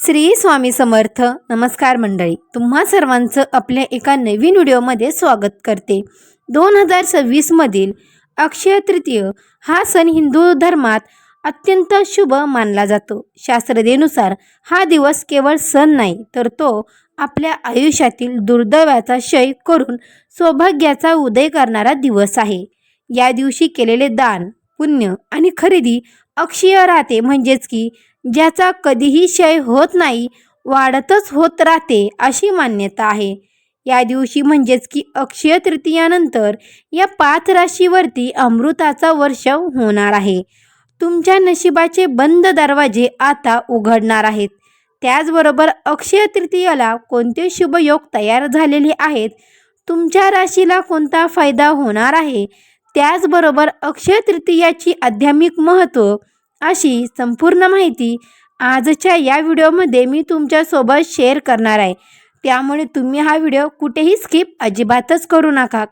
श्री स्वामी समर्थ. नमस्कार मंडळी, तुम्हा सर्वांचं आपल्या एका नवीन व्हिडिओमध्ये स्वागत करते. 2026 मधील अक्षय तृतीय हा सण हिंदू धर्मात अत्यंत शुभ मानला जातो. शास्त्रज्ञानुसार हा दिवस केवळ सण नाही, तर तो आपल्या आयुष्यातील दुर्दैवाचा क्षय करून सौभाग्याचा उदय करणारा दिवस आहे. या दिवशी केलेले दान, पुण्य आणि खरेदी अक्षय राहते, म्हणजेच की ज्याचा कधीही क्षय होत नाही, वाढतच होत राहते अशी मान्यता आहे. या दिवशी म्हणजेच की अक्षय तृतीयानंतर या 5 राशीवरती अमृताचा वर्षाव होणार आहे. तुमच्या नशिबाचे बंद दरवाजे आता उघडणार आहेत. त्याचबरोबर अक्षय तृतीयाला कोणते शुभ योग तयार झालेले आहेत, तुमच्या राशीला कोणता फायदा होणार आहे, त्याचबरोबर अक्षय तृतीयाची आध्यात्मिक महत्त्व अशी संपूर्ण माहिती आजच्या या व्हिडिओमध्ये मी तुमच्यासोबत शेअर करणार आहे. त्यामुळे तुम्ही हा व्हिडिओ कुठेही स्किप अजिबातच करू नका.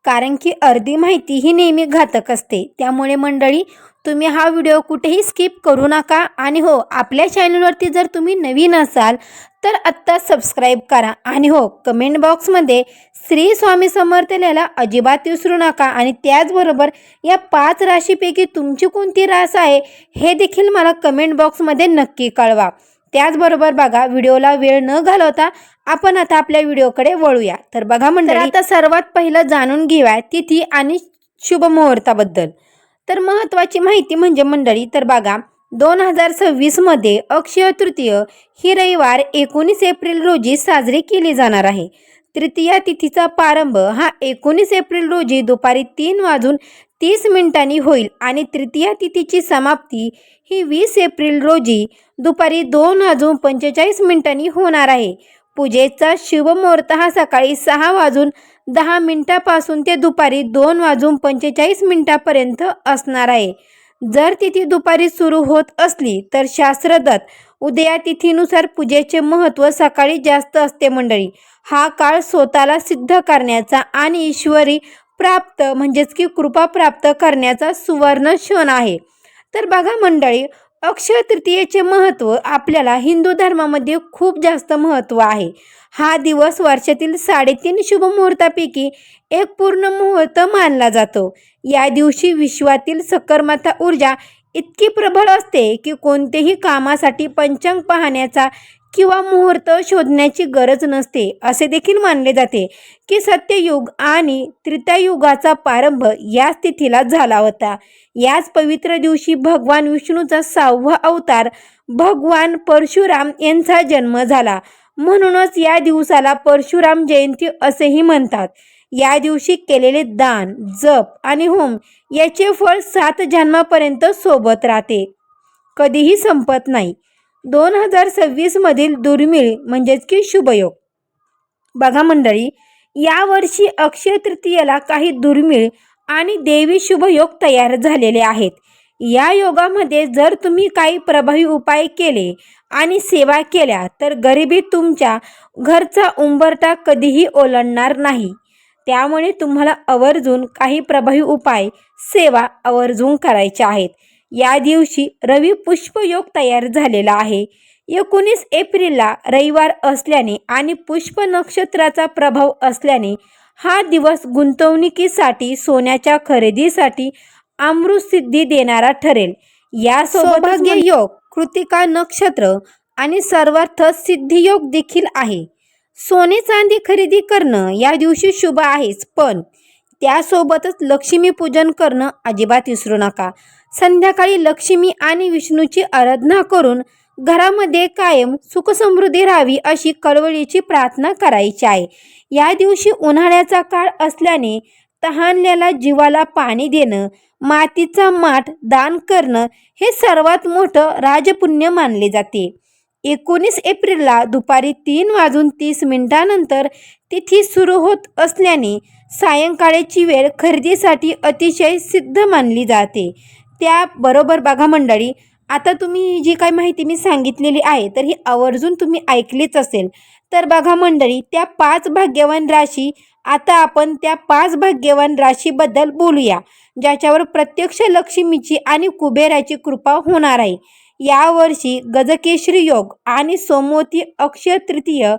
कारण की अर्धी माहिती ही नेहमी घातक असते. त्यामुळे मंडळी, तुम्ही हा व्हिडिओ कुठेही स्किप करू नका. आणि हो, आपल्या चॅनलवरती जर तुम्ही नवीन असाल तर आत्ता सबस्क्राईब करा. आणि हो, कमेंट बॉक्समध्ये श्री स्वामी समर्थ लिहायला अजिबात विसरू नका. आणि त्याचबरोबर या 5 राशीपैकी तुमची कोणती रास आहे हे देखील मला कमेंट बॉक्समध्ये नक्की कळवा. त्याचबरोबर बघा, व्हिडिओला वेळ न घालवता आपण आता आपल्या व्हिडिओकडे वळूया. तर बघा मंडळी, आता सर्वात पहिलं जाणून घेऊया तिथी आणि शुभ मुहूर्ताबद्दल. तर महत्त्वाची माहिती म्हणजे मंडळी, तर बघा 2026 मध्ये अक्षय तृतीय ही रविवार 19 एप्रिल रोजी साजरी केली जाणार आहे. तृतीया तिथीचा प्रारंभ हा 19 एप्रिल रोजी दुपारी 3:30 होईल आणि तृतीया तिथीची समाप्ती ही 20 एप्रिल रोजी दुपारी 2:45 होणार आहे. पूजेचा शुभ मुहूर्त हा सकाळी 6:10 पासून ते दुपारी 2:45 असणार आहे. जर तिथी दुपारी सुरू होत असली तर शास्त्रदत्त उदया तिथीनुसार पूजेचे महत्त्व सकाळी जास्त असते मंडळी. हा काळ स्वतःला सिद्ध करण्याचा आणि ईश्वरी प्राप्त म्हणजेच की कृपा प्राप्त करण्याचा सुवर्ण क्षण आहे. तर बघा मंडळी, अक्षय तृतीयेचे महत्त्व आपल्याला हिंदू धर्मामध्ये खूप जास्त महत्त्व आहे. हा दिवस वर्षातील 3.5 शुभ मुहूर्तापैकी एक पूर्ण मुहूर्त मानला जातो. या दिवशी विश्वातील सकर्मता ऊर्जा इतकी प्रबळ असते की कोणतेही कामासाठी पंचांग पाहण्याचा किंवा मुहूर्त शोधण्याची गरज नसते. असे देखील मानले जाते की सत्ययुग आणि त्रेतायुगाचा प्रारंभ याच तिथीला झाला होता. याच पवित्र दिवशी भगवान विष्णूचा 6वा अवतार भगवान परशुराम यांचा जन्म झाला. म्हणूनच या दिवसाला परशुराम जयंती असेही म्हणतात. या दिवशी केलेले दान, जप आणि होम याचे फळ 7 जन्मापर्यंत सोबत राहते, कधीही संपत नाही. 2026 मधील दुर्मिळ म्हणजेच की शुभयोग. बघा मंडळी, यावर्षी अक्षय तृतीयेला काही दुर्मिळ आणि देवी शुभयोग तयार झालेले आहेत. या योगामध्ये जर तुम्ही काही प्रभावी उपाय केले आणि सेवा केल्या तर गरिबी तुमच्या घरचा उंबरठा कधीही ओलांडणार नाही. त्यामुळे तुम्हाला आवर्जून काही प्रभावी उपाय, सेवा आवर्जून करायच्या आहेत. या दिवशी रवी पुष्पयोग तयार झालेला आहे. 19 एप्रिलला रविवार असल्याने आणि पुष्प नक्षत्राचा प्रभाव असल्याने हा दिवस गुंतवणुकीसाठी, सोन्याच्या खरेदीसाठी अमृतसिद्धी देणारा ठरेल. या सौभाग्य योग कृतिका नक्षत्र आणि सर्वार्थ सिद्धियोग देखील आहे. सोने चांदी खरेदी करणं या दिवशी शुभ आहेच, पण त्यासोबतच लक्ष्मी पूजन करणं अजिबात विसरू नका. संध्याकाळी लक्ष्मी आणि विष्णूची आराधना करून घरामध्ये कायम सुखसमृद्धी राहावी अशी कळवळीची प्रार्थना करायची आहे. या दिवशी उन्हाळ्याचा काळ असल्याने तहानलेल्या जीवाला पाणी देणं, मातीचा माठ दान करणं हे सर्वात मोठं राजपुण्य मानले जाते. 19 एप्रिलला दुपारी 3:30 नंतर तिथी सुरू होत असल्याने सायंकाळची वेळ खरेदीसाठी अतिशय सिद्ध मानली जाते. त्याबरोबर बघा मंडळी, आता तुम्ही जी काही माहिती मी सांगितलेली आहे तर ही आवर्जून तुम्ही ऐकलीच असेल. तर बघा मंडळी, त्या 5 भाग्यवान राशी, आता आपण त्या 5 भाग्यवान राशीबद्दल बोलूया ज्याच्यावर प्रत्यक्ष लक्ष्मीची आणि कुबेराची कृपा होणार आहे. यावर्षी गजकेसरी योग आणि सोमवती अक्षय तृतीय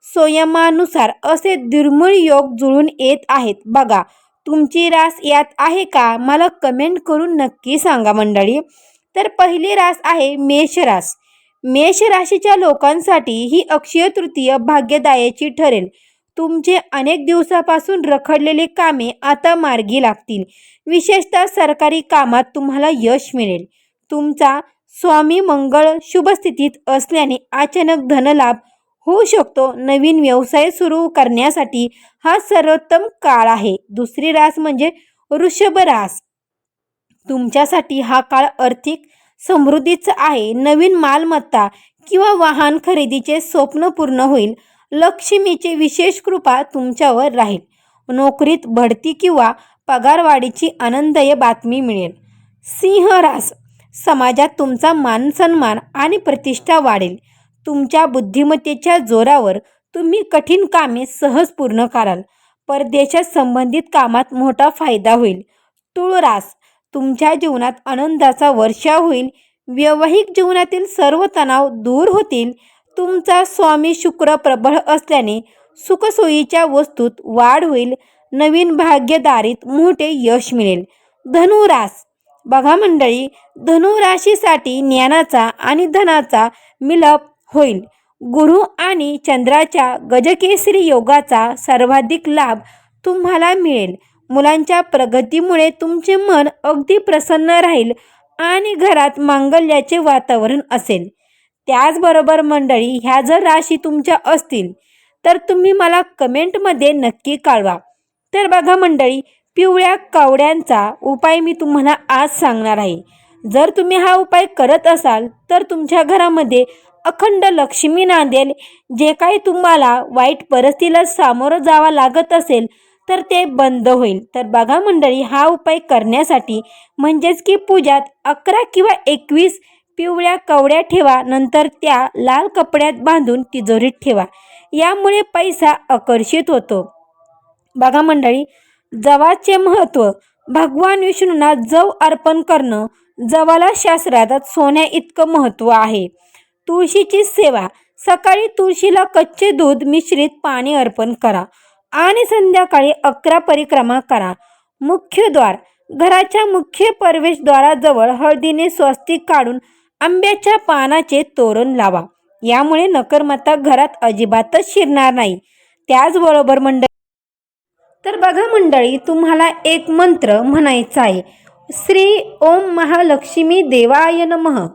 संयमानुसार असे दुर्मिळ योग जुळून येत आहेत. बघा तुमची रास यात आहे का? मला कमेंट करून नक्की सांगा मंडळी. तर पहिली रास आहे मेष रास. मेष राशीच्या लोकांसाठी ही अक्षय तृतीय भाग्यदायीची ठरेल. तुमचे अनेक दिवसापासून रखडलेले कामे आता मार्गी लागतील. विशेषतः सरकारी कामात तुम्हाला यश मिळेल. तुमचा स्वामी मंगळ शुभ स्थितीत असल्याने अचानक धनलाभ होऊ शकतो. नवीन व्यवसाय सुरू करण्यासाठी हा सर्वोत्तम काळ आहे. दुसरी रास म्हणजे वृषभ रास. तुमच्यासाठी हा काळ आर्थिक समृद्धीचा आहे. नवीन मालमत्ता किंवा वाहन खरेदीचे स्वप्न पूर्ण होईल. लक्ष्मीची विशेष कृपा तुमच्यावर राहील. नोकरीत बढती किंवा पगारवाढीची आनंददायी बातमी मिळेल. सिंह रास. समाजात तुमचा मानसन्मान आणि प्रतिष्ठा वाढेल. तुमच्या बुद्धिमत्तेच्या जोरावर तुम्ही कठीण कामे सहज पूर्ण कराल. परदेशात संबंधित कामात मोठा फायदा होईल. तुळ रास. तुमच्या जीवनात आनंदाचा वर्षाव होईल. वैवाहिक जीवनातील सर्व तणाव दूर होतील. तुमचा स्वामी शुक्र प्रबळ असल्याने सुखसोयीच्या वस्तूत वाढ होईल. नवीन भाग्यदारीत मोठे यश मिळेल. धनुरास. बघा मंडळी, धनुराशीसाठी ज्ञानाचा आणि धनाचा मिलप होईल. गुरु आणि चंद्राच्या गजकेसरी योगाचा सर्वाधिक लाभ तुम्हाला मिळेल. मुलांच्या प्रगतीमुळे तुमचे मन अगदी प्रसन्न राहील आणि घरात मांगल्याचे वातावरण असेल. त्याचबरोबर मंडळी, ह्या जर राशी तुमच्या असतील तर तुम्ही मला कमेंटमध्ये नक्की कळवा. तर बघा मंडळी, पिवळ्या कावड्यांचा उपाय मी तुम्हाला आज सांगणार आहे. जर तुम्ही हा उपाय करत असाल तर तुमच्या घरामध्ये अखंड लक्ष्मी नांदेल. जे काही तुम्हाला वाईट परिस्थितीला सामोरं जावं लागत असेल तर ते बंद होईल. तर बघा मंडळी, हा उपाय करण्यासाठी म्हणजेच की पूजात 11 किंवा 21 पिवळ्या कवड्या ठेवा. नंतर त्या लाल कपड्यात बांधून तिजोरीत ठेवा. यामुळे पैसा आकर्षित होतो. बघा मंडळी, जवाचे महत्त्व. भगवान विष्णूंना जव अर्पण करणं. जवाला शास्त्रात सोन्या इतकं महत्त्व आहे. तुळशीची सेवा. सकाळी तुळशीला कच्चे दूध मिश्रित पाणी अर्पण करा आणि संध्याकाळी 11 परिक्रमा करा. मुख्य द्वार. घराच्या मुख्य प्रवेशद्वाराजवळ हळदीने स्वस्तिक काढून आंब्याच्या पानाचे तोरण लावा. यामुळे नकर्मता घरात अजिबातच शिरणार नाही. त्याचबरोबर मंडळी, तर बघा मंडळी, तुम्हाला एक मंत्र म्हणायचा आहे. श्री ओम महालक्ष्मी देवाय नमः.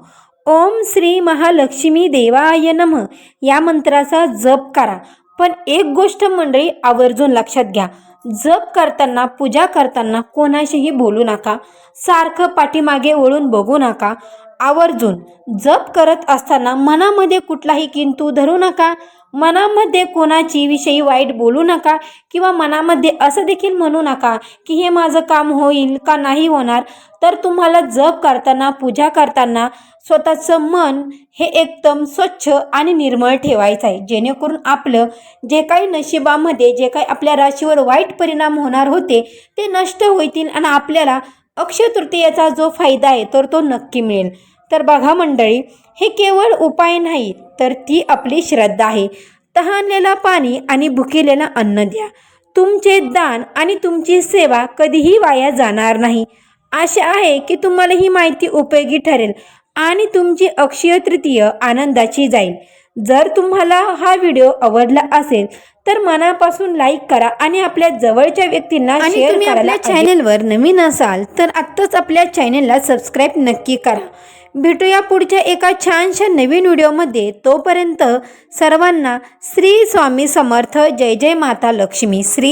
ओम श्री महालक्ष्मी देवाय नमः या मंत्राचा जप करा. पण एक गोष्ट मंडळी आवर्जून लक्षात घ्या. जप करताना, पूजा करताना कोणाशीही बोलू नका. सारखं पाठीमागे वळून बघू नका. आवर्जून जप करत असताना मनामध्ये कुठलाही किंतु धरू नका. मनामध्ये कोणाची विषयी वाईट बोलू नका किंवा मनामध्ये असं देखील म्हणू नका की हे माझं काम होईल का नाही होणार. तर तुम्हाला जप करताना, पूजा करताना स्वतःचं मन हे एकदम स्वच्छ आणि निर्मळ ठेवायचं आहे. जेणेकरून आपलं जे काही नशिबामध्ये, जे काही आपल्या राशीवर वाईट परिणाम होणार होते ते नष्ट होतील आणि आपल्याला अक्षय तृतीयेचा जो फायदा आहे तर तो नक्की मिळेल. तर बघा मंडळी, हे केवळ उपाय नाही तर ती आपली श्रद्धा आहे. तहानलेला पाणी आणि भुकेलेला अन्न द्या. तुमचे दान आणि तुमची सेवा कधीही वाया जाणार नाही. आशा आहे की तुम्हाला ही माहिती उपयोगी ठरेल आणि तुमची अक्षय तृतीय आनंदाची जाईल. जर तुम्हाला हा व्हिडिओ आवडला असेल तर मनापासून लाईक करा आणि आपल्या जवळच्या व्यक्तींना शेअर करा. आपल्या चॅनलवर नवीन असाल तर आत्ताच आपल्या चॅनलला सबस्क्राईब नक्की करा. भेटूया पुढच्या एका छानशा नवीन व्हिडिओमध्ये. तोपर्यंत सर्वांना श्री स्वामी समर्थ. जय जय माता लक्ष्मी. श्री